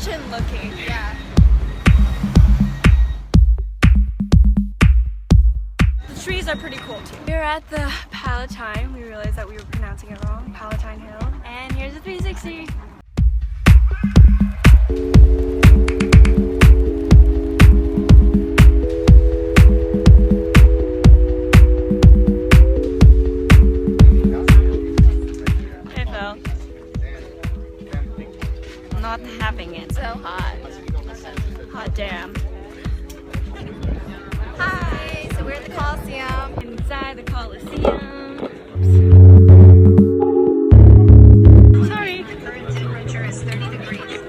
ancient looking. Yeah. The trees are pretty cool too. We're at the Palatine. We realized that we were pronouncing it wrong. Palatine Hill. And here's the 360. Not having it. So hot. Hot damn. Hi, so we're at the Coliseum. Inside the Coliseum. Sorry. The current temperature is 30 degrees.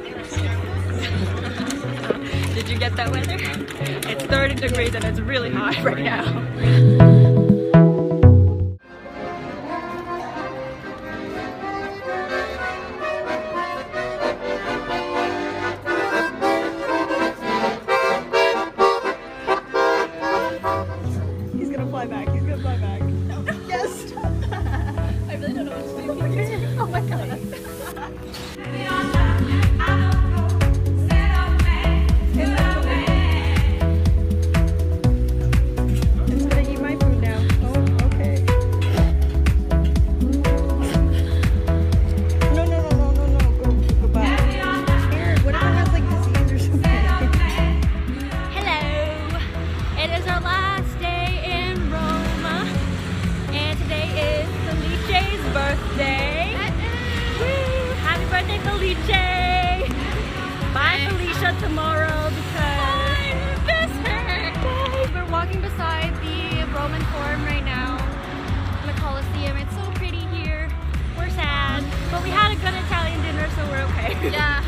Did you get that weather? It's 30 degrees and it's really hot right now. He's gonna fly back. He's gonna fly back. No, no. Yes. I really don't know what to do. Oh my god. It's gonna eat my food now. Oh, okay. No, no, no, no, no, no. Go back. Scared. What if it has like disease or something? Hello. It is our last day in Rome, and today is Felice's birthday. Woo! Happy birthday, Felice! Bye, Felicia, tomorrow because we're walking beside the Roman Forum right now in the Coliseum. It's so pretty here. We're sad, but we had a good Italian dinner, so we're okay. Yeah.